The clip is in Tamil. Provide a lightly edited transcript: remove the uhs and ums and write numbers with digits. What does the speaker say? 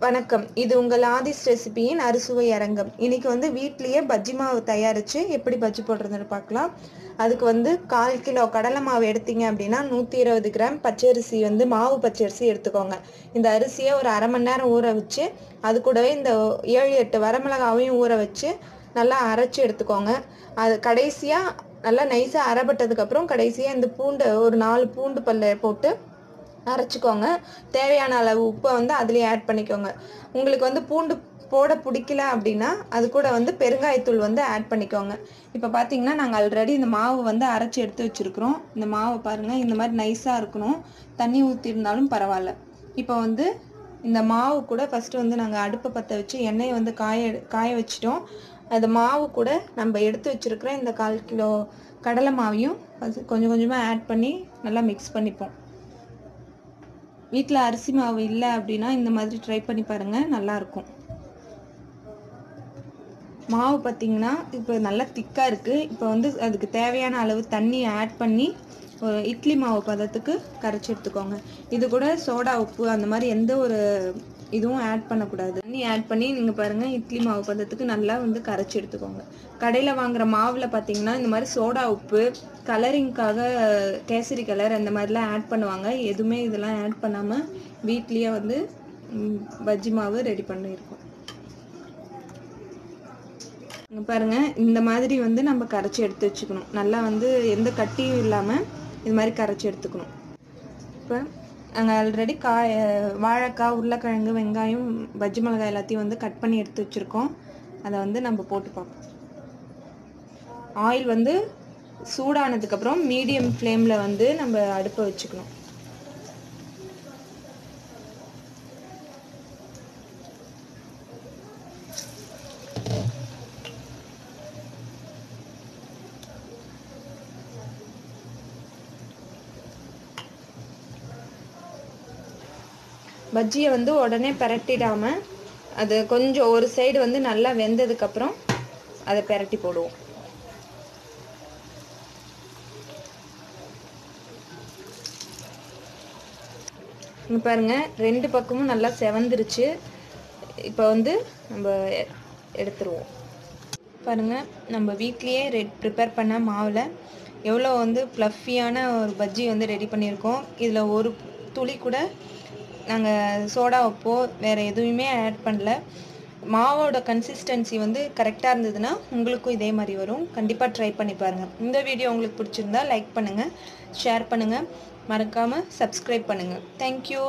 வணக்கம். இது உங்கள் ஆதிஸ் ரெசிபியின் அறுசுவை அரங்கம். இன்னைக்கு வந்து வீட்லயே பஜ்ஜி மாவு தயாரிச்சு எப்படி பஜ்ஜி போடுறதுன்னு பார்க்கலாம். அதுக்கு வந்து 1/4 கிலோ கடலை மாவு எடுத்தீங்க அப்படின்னா 120 கிராம் பச்சரிசி வந்து மாவு பச்சரிசி எடுத்துக்கோங்க. இந்த அரிசியை ஒரு அரை மணி நேரம் ஊற வச்சு அது கூடவே இந்த 7-8 வரமிளகாவையும் ஊற வச்சு நல்லா அரைச்சி எடுத்துக்கோங்க. அது கடைசியாக நல்லா நைஸாக அரைப்பட்டதுக்கப்புறம் கடைசியாக இந்த பூண்டை ஒரு 4 பூண்டு பல்லை போட்டு அரைச்சிக்கோங்க. தேவையான அளவு உப்பை வந்து அதுலேயே ஆட் பண்ணிக்கோங்க. உங்களுக்கு வந்து பூண்டு போட பிடிக்கல அப்படின்னா அது கூட வந்து பெருங்காயத்தூள் வந்து ஆட் பண்ணிக்கோங்க. இப்போ பார்த்தீங்கன்னா நாங்கள் ஆல்ரெடி இந்த மாவு வந்து அரைச்சி எடுத்து வச்சுருக்குறோம். இந்த மாவை பாருங்கள், இந்த மாதிரி நைஸாக இருக்கணும். தண்ணி ஊற்றிருந்தாலும் பரவாயில்ல. இப்போ வந்து இந்த மாவு கூட ஃபஸ்ட்டு வந்து நாங்கள் அடுப்பை பற்ற வச்சு எண்ணெயை வந்து காய வச்சிட்டோம். அந்த மாவு கூட நம்ம எடுத்து வச்சுருக்கிற இந்த 1/4 கிலோ கடலை மாவையும் கொஞ்சம் கொஞ்சமாக ஆட் பண்ணி நல்லா மிக்ஸ் பண்ணிப்போம். வீட்டில் அரிசி மாவு இல்லை அப்படின்னா இந்த மாதிரி ட்ரை பண்ணி பாருங்கள், நல்லாயிருக்கும். மாவு பார்த்திங்கன்னா இப்போ நல்லா திக்காக இருக்குது. இப்போ வந்து அதுக்கு தேவையான அளவு தண்ணி ஆட் பண்ணி ஒரு இட்லி மாவு பதத்துக்கு கரைச்சி எடுத்துக்கோங்க. இது கூட சோடா உப்பு அந்த மாதிரி எந்த ஒரு இதுவும் ஆட் பண்ணக்கூடாது. தண்ணி ஆட் பண்ணி நீங்கள் பாருங்கள், இட்லி மாவு பதத்துக்கு நல்லா வந்து கரைச்சி எடுத்துக்கோங்க. கடையில் வாங்குகிற மாவில் பார்த்தீங்கன்னா இந்த மாதிரி சோடா உப்பு, கலரிங்காக கேசரி கலர் அந்த மாதிரிலாம் ஆட் பண்ணுவாங்க. எதுவுமே இதெல்லாம் ஆட் பண்ணாமல் வீட்லேயே வந்து பஜ்ஜி மாவு ரெடி பண்ணியிருக்கோம். இங்கே பாருங்கள், இந்த மாதிரி வந்து நம்ம கரைச்சி எடுத்து வச்சுக்கணும். நல்லா வந்து எந்த கட்டியும் இல்லாமல் இது மாதிரி கரைச்சி எடுத்துக்கணும். இப்போ நாங்கள் ஆல்ரெடி வாழைக்காய், உருளைக்கிழங்கு, வெங்காயம், பஜ்ஜி மிளகாய் எல்லாத்தையும் வந்து கட் பண்ணி எடுத்து வச்சுருக்கோம். அதை வந்து நம்ம போட்டு பார்ப்போம். ஆயில் வந்து சூடானதுக்கப்புறம் மீடியம் ஃப்ளேமில் வந்து நம்ம அடுப்பை வச்சுக்கணும். பஜ்ஜியை வந்து உடனே பிரட்டிடாமல் அது கொஞ்சம் ஒரு சைடு வந்து நல்லா வெந்ததுக்கப்புறம் அதை பிரட்டி போடுவோம். இங்கே பாருங்கள், 2 பக்கமும் நல்லா செவந்துருச்சு. இப்போ வந்து நம்ம எடுத்துருவோம். பாருங்கள், நம்ம வீட்லேயே ப்ரிப்பேர் பண்ண மாவில் எவ்வளோ வந்து ஃப்ளஃபியான ஒரு பஜ்ஜி வந்து ரெடி பண்ணியிருக்கோம். இதில் ஒரு துளி கூட நாங்கள் சோடா உப்போ வேறு எதுவுமே ஆட் பண்ணல. மாவோட கன்சிஸ்டன்சி வந்து கரெக்டாக இருந்ததுன்னா உங்களுக்கும் இதே மாதிரி வரும். கண்டிப்பாக ட்ரை பண்ணி பாருங்கள். இந்த வீடியோ உங்களுக்கு பிடிச்சிருந்தா லைக் பண்ணுங்கள், ஷேர் பண்ணுங்கள், மறக்காமல் சப்ஸ்கிரைப் பண்ணுங்கள். தேங்க்யூ.